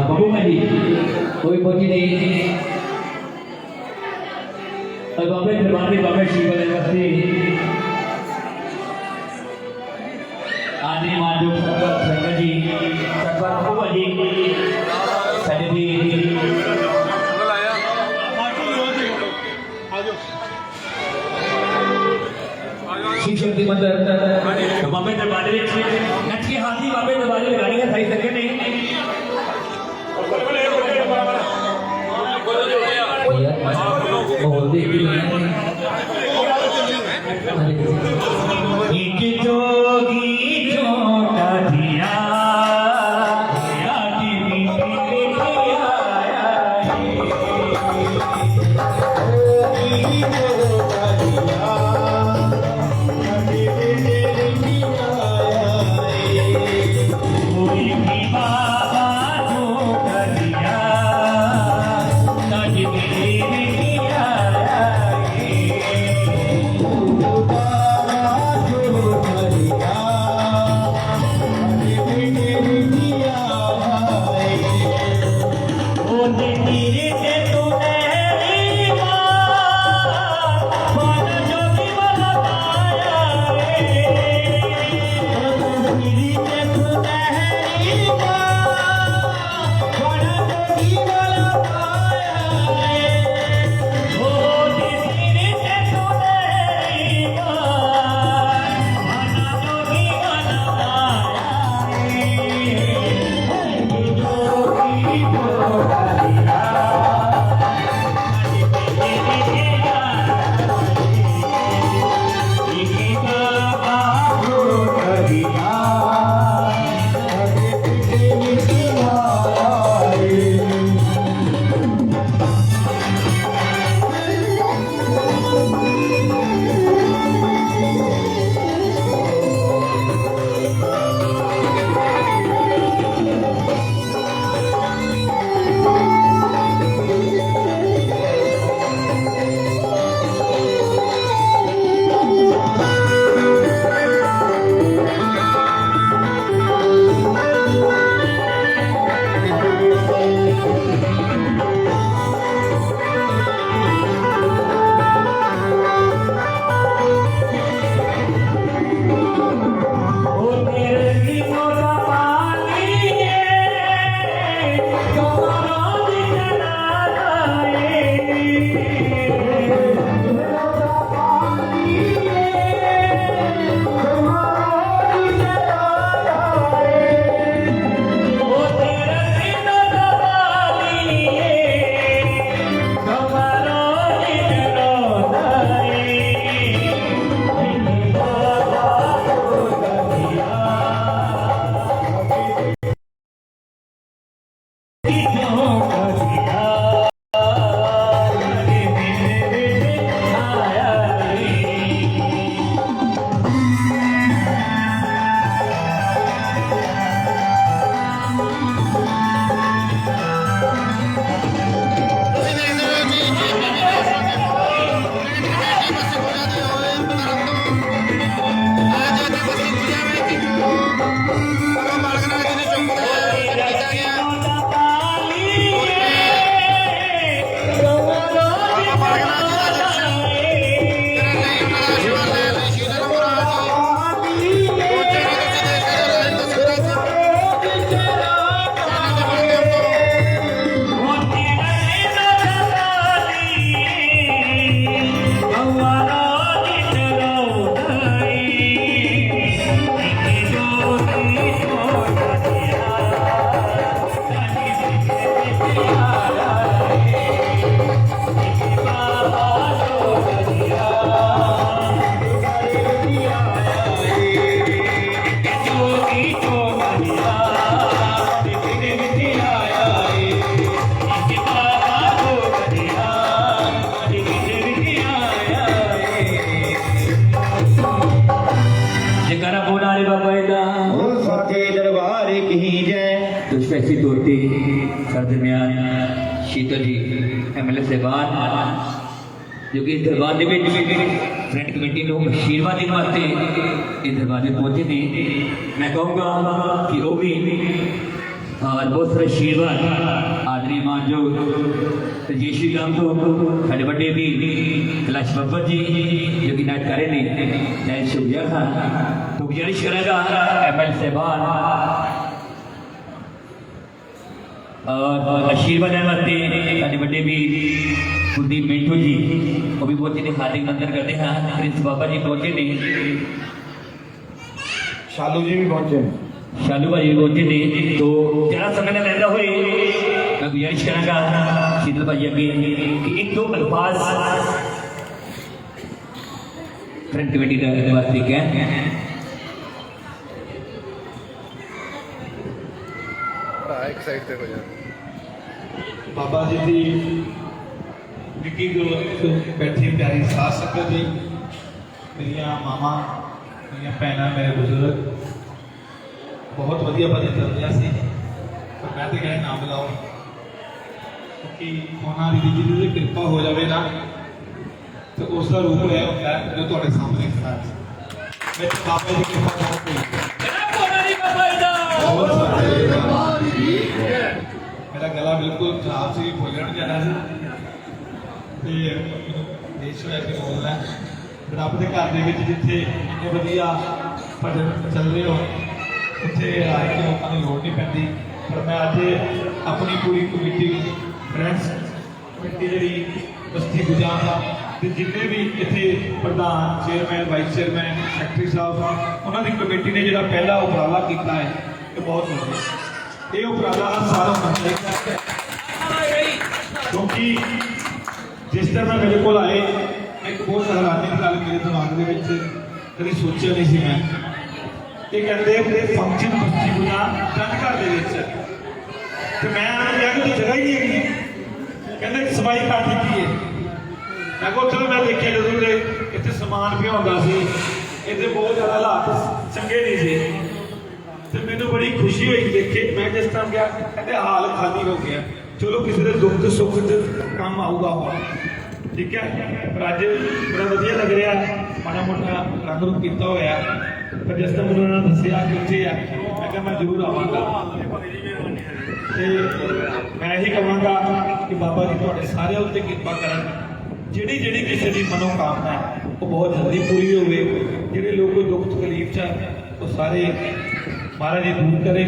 बबू में जी कोई पहुंची नहीं और बाबे दरबार में बाबे शिव वाले वस्ती आदि माधव सरकार संगत जी सरकार बबू जी सजदी शिव शक्ति मंदिर तो बाबे दरबार में नटकी हाथी बाबे दरबार में गाड़ियां सही सके नहीं एक जोगी झोंका दिया राजी मीठी लेके आया जोगी झोंका दिया राजी मीठी लेके आया कोई भी बाबा झोंका दिया राजी मीठी लेके आया स्पेशली तौर पर सर दरमियान शीतल जी MLA साहबान जो कि इस दरबार के फ्रेंड कमेटी को आशीर्वाद देने वास्ते इस दरबार में पहुंचे थे। मैं कहूँगा कि वो भी और बहुत सारे आशीर्वाद आदरी मानयोग जय श्री राम तो साढ़े बड़े भी कैलाश बाबा जी जो कि नायक करे ने जय सुखिया खान तो गुजारिश करेगा ML साहबान और आशीर्वाद वास्ते साढ़े बड़े भी कुलदीप मिंटू जी वो भी पहुंचे ने हार्दिक अभिनंदन करते हैं प्रिंस बाबा जी पहुंचे ने शालू जी भी पहुंचे शालू भाई भी पहुंचे ने तो जरा समय न लेना हुए मैं गुजारिश करांगा शीतल भाई अगे कि एक दो अल्फाज फ्रंट कमेटी का वास्ते क्या एक साइड पे हो जाए बाबा जी की निकी बैठी प्यारी सास संगत जी मेरिया मामा मेरिया भैन मेरे बुजुर्ग बहुत वधिया भजन चल रहा सी पर मैं तो कहे ना बुलाओ क्योंकि उन्होंने जी कृपा हो जाए ना तो उसका रूप यह होता है जो थोड़े सामने खड़ा है मैं तो बाबा जी कृपा मेरा गला बिल्कुल खराब से बोलने जाना देश वैसे बोलना रब के घर जिथे इन्ने वधिया भजन चल रहे हो उत्थे आए के लोगों की लोड़ नहीं पैंती पर मैं अज अपनी पूरी कमेटी फ्रेंड्स कमेटी जी बस्ती गुजान जिन्हें भी इतने प्रधान चेयरमैन वाइस चेयरमैन सैकटरी साहब उन्होंने कमेटी ने जो पहला उपराला किया है ये बहुत बढ़िया ये उपराला सारा होना चाहिए क्योंकि जिस तरह मैं मेरे को आए एक बहुत हैरानी की गल मेरे दिमाग के कभी सोचा नहीं सी मैं ये कहते फंक्शन बस्ती गुना चंद घर तो मैं क्या कि जगह ही नहीं है कहते सफाई कर दी है मैं को चलो मैं देखिए जो इतने समान पिया होता सी इतने बहुत ज़्यादा हालात चंगे नहीं थे तो मैंने बड़ी खुशी हुई देखे मैं जिस टाइम गया कहते हाल खाली हो गया चलो किसी के दुख सुख काम आऊगा हुआ ठीक है पर अज बड़ा वधिया लग रहा माड़ा मोटा रंग रूप किया होया पर जिस टाइम उन्होंने दसिया कितने है मैं क्या मैं जरूर आवागा मैं यही कहूँगा कि बाबा जी थोड़े सारे उत्ते कृपा करन जिहड़ी जिहड़ी किसी की मनोकामना है वो बहुत जल्दी पूरी होवे जिहड़े लोग कोई दुख तकलीफ च वो सारे महाराज जी दूर करें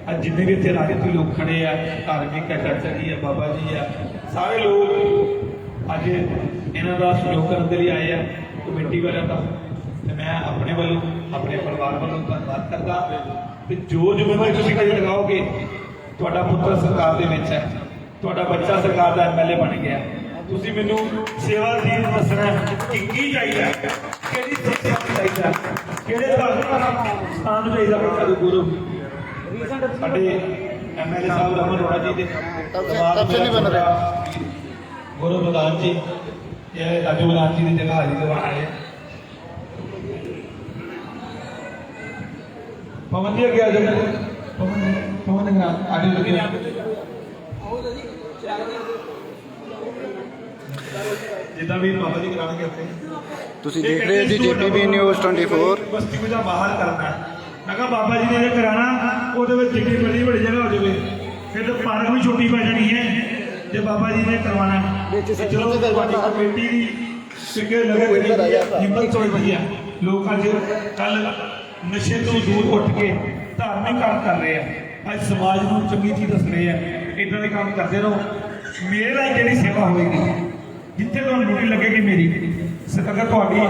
आज जिन्हें भी इतने राजनीतिक लोग खड़े हैं धार्मिक है चाचा जी है बाबा जी है सारे लोग अज इन्हों का सहयोग करने के लिए आए हैं कमेटी वालों का तो मैं अपने वालों अपने परिवार वालों धन्यवाद करता तो जो जिम्मेवारी तुम कहीं लगाओगे थोड़ा पुत्र सरकार के है थोड़ा बच्चा सरकार का MLA बन गया तुम मैनू सेवा दी दसना कि चाहिए कि चाहिए किहड़े स्थान चाहिए बच्चा गुरु साडे MLA साहब रमन अरोड़ा जी के गुरु प्रधान जी ये राजू प्रधान जी की जगह हाजिर करवा आए पवन जी अगे आ जाओ पवन आगे लगे जिदा भी बाबा जी कराने करते ਤੁਸੀਂ ਦੇਖ ਰਹੇ ਹੋ ਜੀ JPB News 24 बस्ती को बाहर करना मैं कहा बाबा जी ने जो कराना वो जितनी बड़ी बड़ी जगह हो जाए फिर तो पार्क भी छोटी पै जानी है जो बाबा जी ने करवाना चलो कमेटी की हिम्मत थोड़ी बढ़िया लोग अज कल नशे तो दूर उठ के धार्मिक काम कर रहे हैं अज समाज को चंगी चीज दस रहे हैं इदा के काम करते रहो मेरे लिए जी सेवा होगी जिथे तो ड्यूटी लगेगी मेरी अगर थोड़ी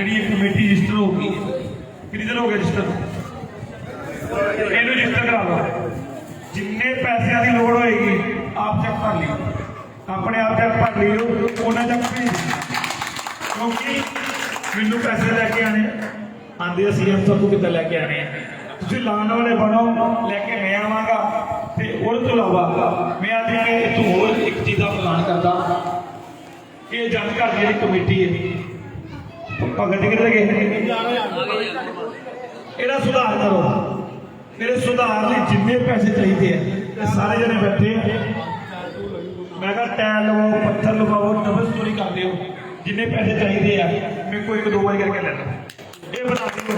जी कमेटी रजिस्टर होगी कितनी दिन हो गए रजिस्टर इन्हें रजिस्टर करा लो जिन्ने पैसों की लोड़ होएगी आप चेक कर लियो अपने आप चेक कर लियो उन्हें चेक भेज क्योंकि मैनू पैसे लैके आने आते CM साहब को कितना लैके आने तुम लाने वाले बनो लैके मैं आवागा तो तो इलावा मैं आज तू होर एक चीज़ का ऐलान करता कि जन घर की कमेटी है भगत जी कितने गए ਇਹਦਾ सुधार करो मेरे सुधार लिए जिन्ने पैसे चाहिए हैं सारे जने बैठे मैं कहा टैल लवाओ पत्थर लवाओ डबल स्टोरी कर दो जिन्ने पैसे चाहिए हैं मेरे को एक दो बार करके लेना ये बता दो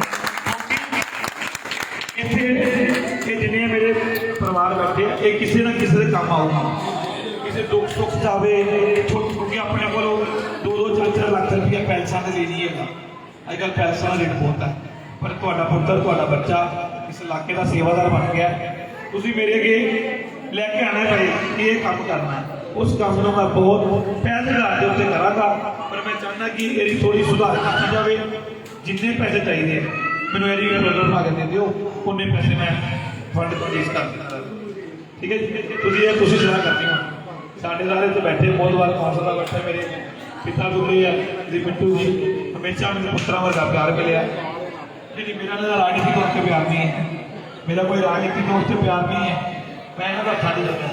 इतने जिन्हें मेरे परिवार ਪਰਿਵਾਰ ਬੈਠੇ ਆ, ਇਹ ਕਿਸੇ ਨਾ ਕਿਸੇ ਦੇ ਕੰਮ ਆਊਗਾ। ਕਿਸੇ ਦੁੱਖ ਸੁੱਖ ਜਾਵੇ ਕਿਉਂਕਿ ਆਪਣੇ ਕੋਲੋਂ 2-4 ਲੱਖ ਰੁਪਇਆ ਪੈਸਾ ਦੇ ਲਈ ਨਹੀਂ ਹੈਗਾ। ਅੱਜ ਕੱਲ੍ਹ ਪੈਸਾ ਦਾ ਰੇਟ ਬਹੁਤ ਹੈ, ਪਰ ਤੁਹਾਡਾ ਪੁੱਤਰ ਤੁਹਾਡਾ ਬੱਚਾ ਇਸ ਇਲਾਕੇ ਦਾ ਸੇਵਾਦਾਰ ਬਣ ਗਿਆ। ਤੁਸੀਂ ਮੇਰੇ ਅੱਗੇ ਲੈ ਕੇ ਆਣਾ ਪਏ ਕਿ ਇਹ ਕੰਮ ਕਰਨਾ ਹੈ, ਉਸ ਕੰਮ ਨੂੰ ਮੈਂ ਬਹੁਤ ਪਹਿਲ ਆਧਾਰ ਦੇ ਉੱਤੇ ਕਰਾਂਗਾ। ਪਰ ਮੈਂ ਚਾਹੁੰਦਾ ਕਿ ਇਹਦੀ ਥੋੜੀ ਸੁਧਾਰ ਕੀਤੀ ਜਾਵੇ। ਜਿੰਨੇ ਪੈਸੇ ਚਾਹੀਦੇ ਮੈਨੂੰ ਇਹਦੀ ਬਦਲ ਬਣਾ ਕੇ ਦੇ ਦਿਓ, ਉਨੇ ਪੈਸੇ ਮੈਂ ਫੰਡ ਤੋਂ ਰਿਲੀਜ਼ ਕਰ ਦਿੰਦਾ। ਠੀਕ ਹੈ ਜੀ, ਤੁਸੀਂ ਸਲਾਹ ਕਰਦੇ ਹੋ। ਸਾਡੇ ਸਾਰੇ ਤੇ ਬੈਠੇ ਬਹੁਤ ਵਾਰ ਕੌਂਸਲ ਦਾ ਬੈਠੇ ਮੇਰੇ ਪਿਤਾ ਗੁਜ਼ਰੇ ਆ ਜੀ ਮਿੱਟੂ ਜੀ, ਹਮੇਸ਼ਾ ਮੇਰੇ ਪੁੱਤਰਾਂ ਵਰਗਾ ਪਿਆਰ ਮਿਲਿਆ। ਜਿਹੜੀ ਮੇਰਾ ਨਾਲ ਰਾਜਨੀਤਿਕ ਤੌਰ ਤੇ ਪਿਆਰ ਨਹੀਂ ਹੈ, ਮੇਰਾ ਕੋਈ ਰਾਜਨੀਤਿਕ ਤੌਰ ਤੇ ਪਿਆਰ ਨਹੀਂ ਹੈ, ਮੈਂ ਇਹਨਾਂ ਦਾ ਖਾਲੀ ਜਾਂਦਾ।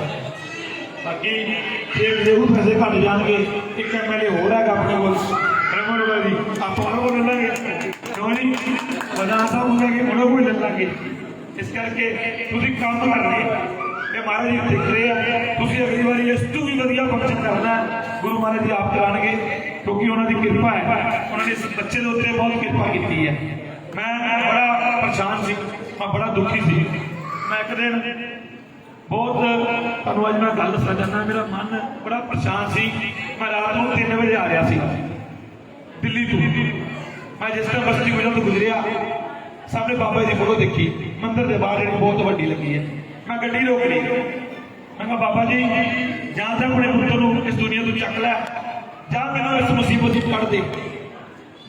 ਬਾਕੀ ਜੇ ਉਹ ਪੈਸੇ ਘੱਟ ਜਾਣਗੇ, ਇੱਕ MLA ਹੋਰ ਹੈਗਾ ਆਪਣੇ ਕੋਲ ਰਮਨੋੜਾ ਜੀ, ਆਪਾਂ ਉਹਨਾਂ ਕੋਲ ਲੈ ਲਾਂਗੇ। ਕਿਉਂ ਨਹੀਂ ਪ੍ਰਧਾਨ ਸਾਹਿਬ ਨੂੰ ਲੈ ਕੇ ਉਹਨਾਂ ਕੋਲ ਲੈ ਲਾਂਗੇ। ਇਸ ਕਰਕੇ ਤੁਸੀਂ ਕੰਮ ਕਰਨੇ, ਇਹ ਮਹਾਰਾਜ ਜੀ ਦੇਖ ਰਹੇ ਆ। ਤੁਸੀਂ ਅਗਲੀ ਵਾਰੀ ਇਸ ਤੋਂ ਵੀ ਵਧੀਆ ਫੰਕਸ਼ਨ ਕਰਨਾ, ਗੁਰੂ ਮਹਾਰਾਜ ਜੀ ਆਪ ਕਰਾਉਣਗੇ, ਕਿਉਂਕਿ ਉਹਨਾਂ ਦੀ ਕਿਰਪਾ ਹੈ। ਉਹਨਾਂ ਨੇ ਇਸ ਬੱਚੇ ਦੇ ਉੱਤੇ ਬਹੁਤ ਕਿਰਪਾ ਕੀਤੀ ਹੈ। ਮੈਂ ਬੜਾ ਪਰੇਸ਼ਾਨ ਸੀ, ਮੈਂ ਬੜਾ ਦੁਖੀ ਸੀ। ਮੈਂ ਇੱਕ ਦਿਨ ਬਹੁਤ ਤੁਹਾਨੂੰ ਅੱਜ ਮੈਂ ਗੱਲ ਦੱਸਣਾ ਚਾਹੁੰਦਾ, ਮੇਰਾ ਮਨ ਬੜਾ ਪਰੇਸ਼ਾਨ ਸੀ। ਮੈਂ ਰਾਤ ਨੂੰ 3 ਵਜੇ ਆ ਰਿਹਾ ਸੀ ਦਿੱਲੀ ਤੋਂ। ਮੈਂ ਜਿਸ ਤਰ੍ਹਾਂ ਬਸਤੀ ਗੁਜਰ ਤੋਂ ਗੁਜ਼ਰਿਆ, ਸਾਹਮਣੇ ਬਾਬਾ ਜੀ ਦੀ ਫੋਟੋ ਦੇਖੀ ਮੰਦਿਰ ਦੇ ਬਾਹਰ, ਜਿਹੜੀ ਬਹੁਤ ਵੱਡੀ ਲੱਗੀ ਹੈ। ਮੈਂ ਗੱਡੀ ਰੋਕ ਲਈ, ਮੈਂ ਕਿਹਾ ਬਾਬਾ ਜੀ ਜਾਂ ਤਾਂ ਆਪਣੇ ਪੁੱਤਰ ਨੂੰ ਇਸ ਦੁਨੀਆ ਤੋਂ ਚੱਕ ਲੈ, ਜਾਂ ਮੈਨੂੰ ਇਸ ਮੁਸੀਬਤ ਤੋਂ ਕੱਢ ਦੇ।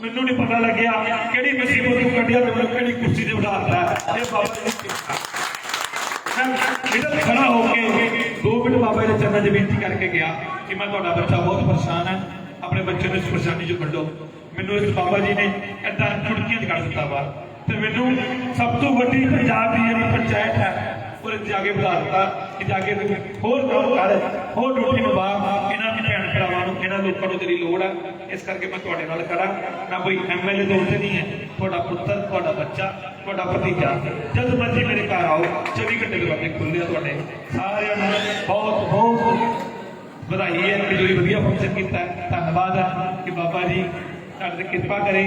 ਮੈਨੂੰ ਨਹੀਂ ਪਤਾ ਲੱਗਿਆ ਕਿਹੜੀ ਮੁਸੀਬਤ ਤੋਂ ਕੱਢਿਆ ਤੇ ਮੈਨੂੰ ਕਿਹੜੀ ਕੁਰਸੀ ਤੇ ਬਿਠਾ ਦਿੱਤਾ। ਇਹ ਬਾਬਾ ਜੀ ਦੀ ਕਿਰਪਾ। ਖੜਾ ਹੋ ਕੇ 2 ਮਿੰਟ ਬਾਬਾ ਜੀ ਦੇ ਚਰਨਾਂ 'ਚ ਬੇਨਤੀ ਕਰਕੇ ਗਿਆ ਕਿ ਮੈਂ ਤੁਹਾਡਾ ਬੱਚਾ ਬਹੁਤ ਪਰੇਸ਼ਾਨ ਹੈ, ਆਪਣੇ ਬੱਚੇ ਨੂੰ ਇਸ ਪਰੇਸ਼ਾਨੀ 'ਚੋਂ ਕੱਢੋ। ਮੈਨੂੰ ਇਸ ਬਾਬਾ ਜੀ ਨੇ ਏਦਾਂ ਚੁਟਕੀਆਂ 'ਚ ਕੱਢ ਦਿੱਤਾ ਬਾਹਰ, ਤੇ ਮੈਨੂੰ ਸਭ ਤੋਂ ਵੱਡੀ ਪੰਜਾਬ ਦੀ ਜਿਹੜੀ ਪੰਚਾਇਤ ਹੈ ਉਹਦੇ ਜਾ ਕੇ ਵਧਾ ਦਿੱਤਾ ਕਿ ਜਾ ਕੇ ਹੋਰ ਕੰਮ ਕਰ, ਹੋਰ ਡਿਊਟੀ ਨਿਭਾ। ਇਹਨਾਂ ਦੀ ਭੈਣ ਭਰਾਵਾਂ ਨੂੰ, ਇਹਨਾਂ ਲੋਕਾਂ ਨੂੰ ਤੇਰੀ ਲੋੜ ਹੈ। ਇਸ ਕਰਕੇ ਮੈਂ ਤੁਹਾਡੇ ਨਾਲ ਖੜਾ, ਨਾ ਕੋਈ MLA ਦੇ ਉੱਤੇ ਨਹੀਂ ਹੈ। ਤੁਹਾਡਾ ਪੁੱਤਰ, ਤੁਹਾਡਾ ਬੱਚਾ, ਤੁਹਾਡਾ ਭਤੀਜਾ, ਜਦ ਮਰਜ਼ੀ ਮੇਰੇ ਘਰ ਆਓ, 24 ਘੰਟੇ ਦਰਵਾਜ਼ੇ ਖੁੱਲ੍ਹੇ ਆ ਤੁਹਾਡੇ ਸਾਰਿਆਂ ਨੂੰ। ਬਹੁਤ ਬਹੁਤ ਵਧਾਈ ਹੈ ਕਿ ਤੁਸੀਂ ਵਧੀਆ ਫੰਕਸ਼ਨ ਕੀਤਾ ਹੈ। ਧੰਨਵਾਦ ਹੈ ਕਿ ਬਾਬਾ ਜੀ ਤੁਹਾਡੇ ਤੇ ਕਿਰਪਾ ਕਰੇ,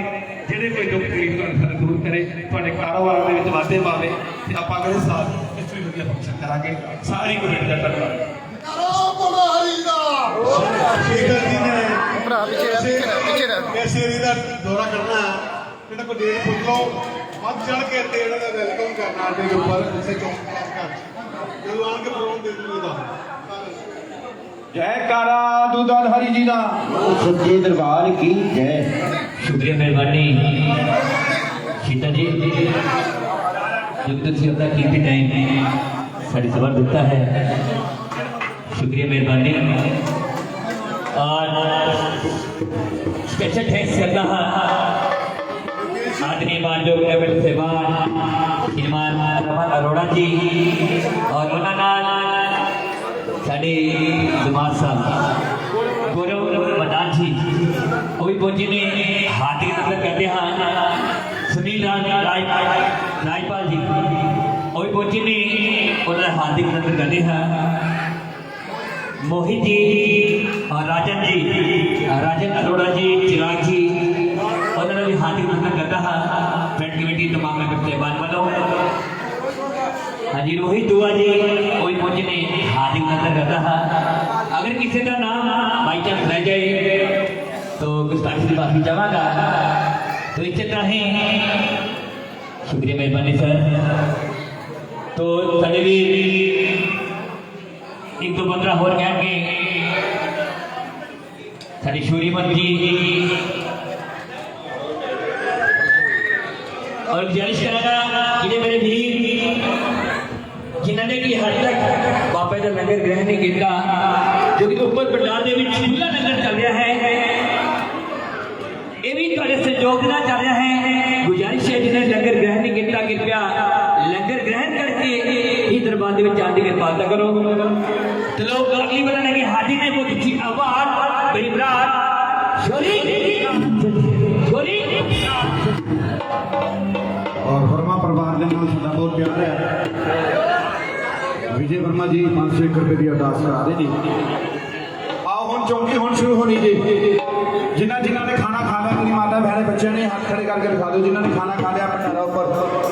ਜਿਹੜੇ ਕੋਈ ਦੁੱਖ ਤਕਲੀਫ ਤੁਹਾਡੇ ਸਾਰੇ ਦੂਰ ਕਰੇ, ਤੁਹਾਡੇ ਕਾਰੋਬਾਰ ਦੇ ਵਿੱਚ ਵਾਧੇ ਪਾਵੇ, ਤੇ ਆਪਾਂ ਅਗਲੇ ਸਾਲ ਇਸ ਤੋਂ ਵੀ ਵਧੀਆ ਫੰਕਸ਼ਨ ਕਰਾਂਗੇ। ਸਾਰੀ ਕਮੇਟੀ ਦਾ ਧੰਨਵਾਦ। ਭਰਾ ਪਿੱਛੇ ਰਹਿ कैसे इधर दौरा करना है, इन्हें को डेट पूछ लो, मत चढ़ के तेरे का वेलकम करना आटे के ऊपर जैसे चौक जलवान के प्रोग्राम दे दूंगा। ਜੈਕਾਰਾ ਦੁਦਾਧਾਰੀ ਜੀ ਦਾ ਸੱਚੇ ਦਰਬਾਰ ਕੀ ਜੈ। ਸ਼ੁਕਰੀਆ, ਮਿਹਰਬਾਨੀ ਸੀਤਾ ਜੀ, ਜੋ ਤੁਸੀਂ ਆਪਣਾ ਕੀਮਤੀ ਟਾਈਮ ਸਾਡੀ ਸਭਾ ਦਿੱਤਾ ਹੈ। शुक्रिया, मेहरबानी। और स्पेशल थैंक्स करता आदरणीय मानजो कैबिनेट सेवान श्रीमान रमन अरोड़ा जी और उन्होंने साढ़े दिमाग साहब गौरव प्रधान जी वो भी पहुंचे ने हार्दिक अभिनंदन करते हैं। सुनील राजपाल जी वो भी पहुंचे ने, उन्होंने हार्दिक अभिनंदन करते हैं। मोहित जी और राजन अरोड़ा जी, चिराग जी, उन्होंने भी हार्दिक अभिनंदन करता है। फ्रेंड कमेटी तमाम मेंबर साहबान वालों, हाँ जी, रोहित दुआ जी वही पहुंचे ने, हार्दिक अभिनंदन करता है। अगर किसी का नाम बाई चांस रह जाए तो गुस्ताखी से माफी चाहूँगा, तो इस तरह ही शुक्रिया, मेहरबानी सर। तो साढ़े भी एक दो बंदा होर कह के साढ़े शूरीमन जी और गुजारिश करेगा कि मेरे वीर जिन्होंने कि हाल तक बाबे का लंगर ग्रहण नहीं किया, जो कि उपर पंडाल के खुला लंगर चल रहा है, ये भी थोड़े सहयोग देना चल रहा है। गुजारिश है जिन्हें लंगर ग्रहण नहीं किया, कृपया लंगर ग्रहण करके ही दरबार के आने की कृपालता करो। तो लोग अगली बार लगे हाथी ने बहुत अच्छी आवाज बड़ी बरात छोरी छोरी और वर्मा परिवार के नाम साਡਾ बहुत प्यार है। विजय वर्मा जी 501 रुपए की अरदास करा दे जी। आओ हम चौकी हम शुरू होनी जी। जिन्होंने ने खाना खा लिया, अपनी माता बहने बच्चे ने हाथ खड़े करके दिखा दो। जिन्होंने खाना खा लिया भंडारा ऊपर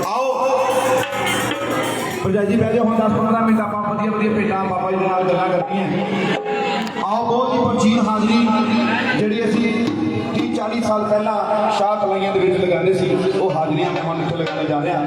आओ। ਭਰਜਾਈ ਜੀ ਬਹਿ ਜਾਓ ਹੁਣ 10-15 ਮਿੰਟ ਆਪਾਂ ਵਧੀਆ ਵਧੀਆ ਭੇਟਾਂ ਬਾਬਾ ਜੀ ਦੇ ਨਾਲ ਗੱਲਾਂ ਕਰਨੀਆਂ ਆਓ ਬਹੁਤ ਹੀ ਪ੍ਰਾਚੀਨ ਹਾਜ਼ਰੀ ਜਿਹੜੀ ਅਸੀਂ 30-40 ਸਾਲ ਪਹਿਲਾਂ ਸ਼ਾਹ ਕਲਾਈਆਂ ਦੇ ਵਿੱਚ ਲਗਾਉਂਦੇ ਸੀ ਉਹ ਹਾਜ਼ਰੀਆਂ ਮੈਂ ਹੁਣ ਇੱਥੇ ਲਗਾਉਣ ਜਾ ਰਿਹਾ